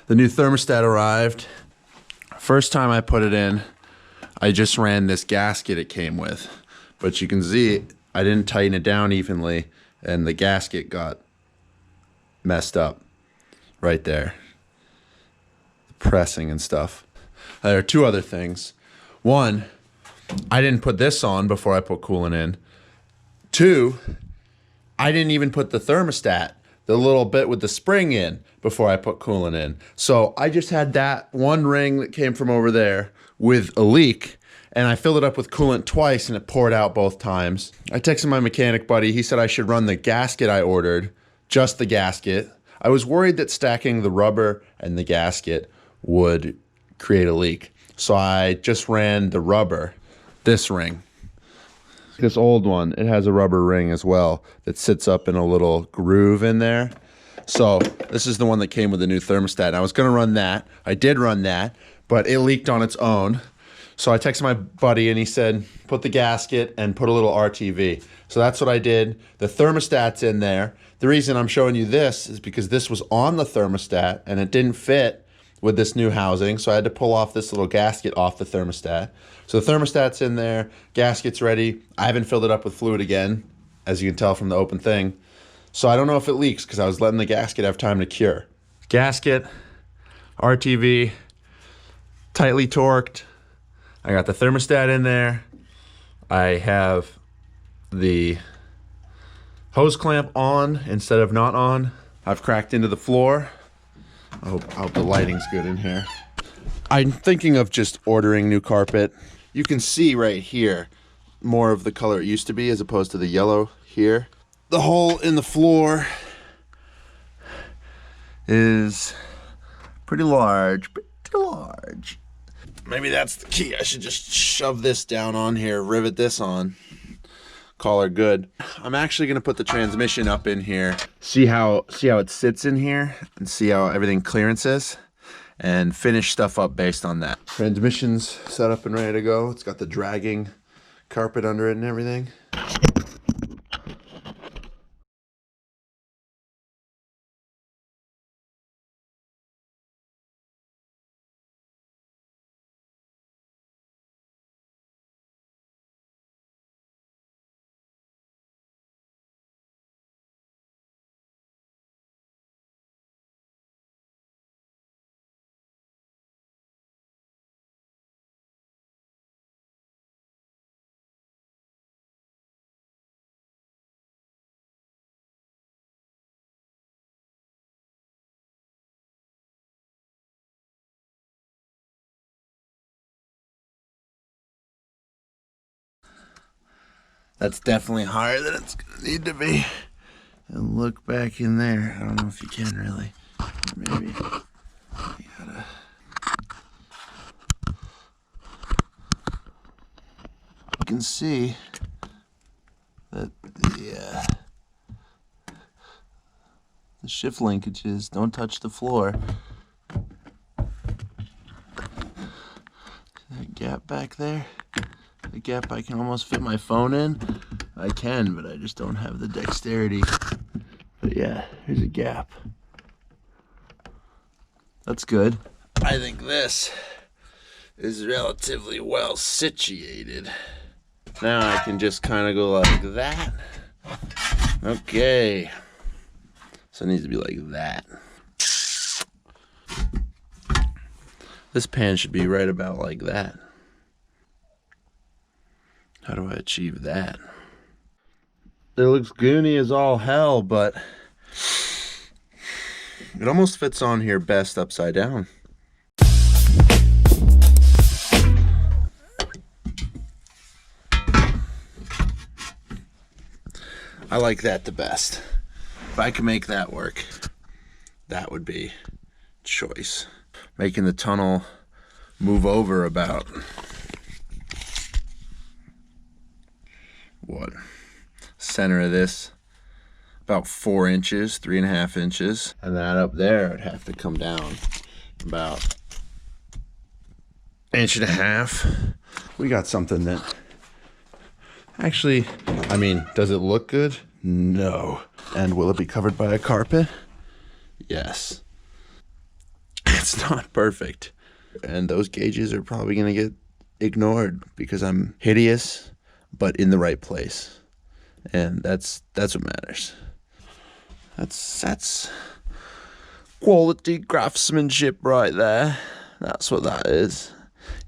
The new thermostat arrived. First time I put it in, I just ran this gasket it came with. But you can see I didn't tighten it down evenly and the gasket got messed up right there. The pressing and stuff. There are two other things. One, I didn't put this on before I put coolant in. Two, I didn't even put the thermostat, the little bit with the spring in, before I put coolant in. So I just had that one ring that came from over there with a leak, and I filled it up with coolant twice and it poured out both times. I texted my mechanic buddy. He said I should run the gasket I ordered, just the gasket. I was worried that stacking the rubber and the gasket would create a leak. So I just ran the rubber, this ring. This old one, it has a rubber ring as well that sits up in a little groove in there. So this is the one that came with the new thermostat. And I was gonna run that. I did run that, but it leaked on its own. So I texted my buddy and he said, put the gasket and put a little RTV. So that's what I did. The thermostat's in there. The reason I'm showing you this is because this was on the thermostat and it didn't fit with this new housing. So I had to pull off this little gasket off the thermostat. So the thermostat's in there, gasket's ready. I haven't filled it up with fluid again, as you can tell from the open thing. So I don't know if it leaks because I was letting the gasket have time to cure. Gasket, RTV, tightly torqued. I got the thermostat in there. I have the hose clamp on instead of not on. I've cracked into the floor. I hope the lighting's good in here. I'm thinking of just ordering new carpet. You can see right here more of the color it used to be as opposed to the yellow here. The hole in the floor is pretty large, Maybe that's the key. I should just shove this down on here, rivet this on, call her good. I'm actually gonna put the transmission up in here, see how it sits in here and see how everything clearance is, and finish stuff up based on that. Transmission's set up and ready to go. It's got the dragging carpet under it and everything. That's definitely higher than it's gonna need to be. And look back in there. I don't know if you can really. Maybe you gotta. You can see that the shift linkages don't touch the floor. That gap back there. The gap I can almost fit my phone in. I can, but I just don't have the dexterity. But yeah, here's a gap. That's good. I think this is relatively well situated. Now I can just kind of go like that. Okay. So it needs to be like that. This pan should be right about like that. How do I achieve that? It looks goony as all hell, but it almost fits on here best upside down. I like that the best. If I can make that work, that would be choice. Making the tunnel move over about what? Center of this, about 4 inches, 3.5 inches. And that up there would have to come down about 1.5 inches. We got something that actually, I mean, does it look good? No. And will it be covered by a carpet? Yes. It's not perfect. And those gauges are probably going to get ignored because I'm hideous, but in the right place. And that's what matters. That's quality craftsmanship right there. That's what that is.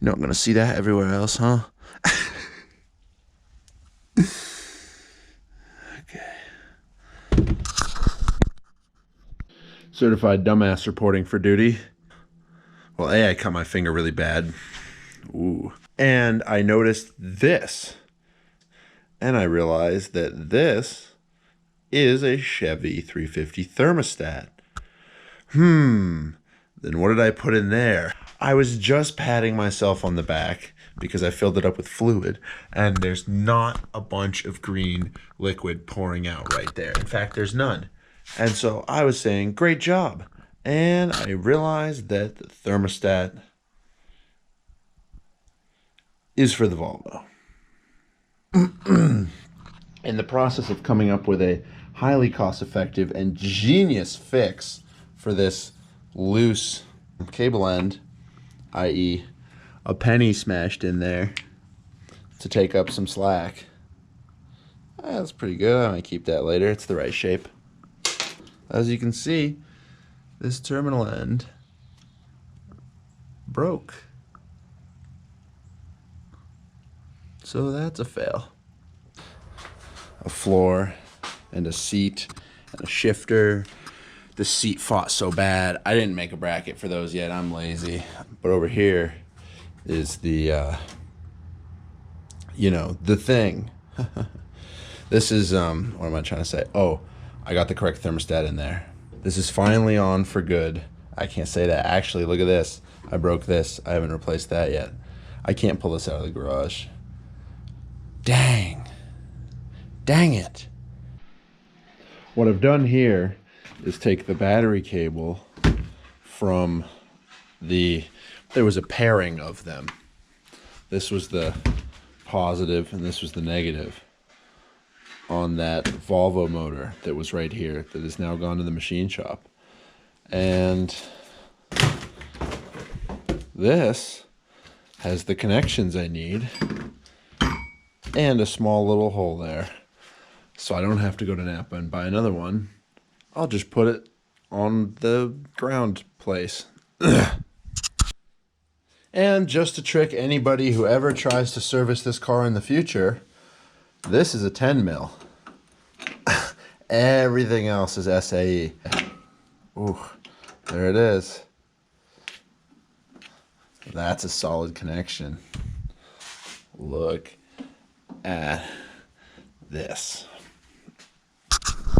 You're not going to see that everywhere else, huh? Okay. Certified dumbass reporting for duty. Well, I cut my finger really bad. Ooh. And I noticed this. And I realized that this is a Chevy 350 thermostat. Then what did I put in there? I was just patting myself on the back because I filled it up with fluid, and there's not a bunch of green liquid pouring out right there. In fact, there's none. And so I was saying, great job. And I realized that the thermostat is for the Volvo. In the process of coming up with a highly cost-effective and genius fix for this loose cable end, i.e. a penny smashed in there to take up some slack. That's pretty good. I might keep that later. It's the right shape. As you can see, this terminal end broke. So that's a fail. A floor and a seat and a shifter. The seat fought so bad. I didn't make a bracket for those yet. I'm lazy. But over here is the, the thing. This is, what am I trying to say? Oh, I got the correct thermostat in there. This is finally on for good. I can't say that. Actually, look at this. I broke this. I haven't replaced that yet. I can't pull this out of the garage. Dang. Dang it. What I've done here is take the battery cable from there was a pairing of them. This was the positive and this was the negative on that Volvo motor that was right here that is now gone to the machine shop. And this has the connections I need and a small little hole there. So I don't have to go to Napa and buy another one. I'll just put it on the ground place. And just to trick anybody who ever tries to service this car in the future, this is a 10 mil. Everything else is SAE. Ooh, there it is. That's a solid connection. Look at this.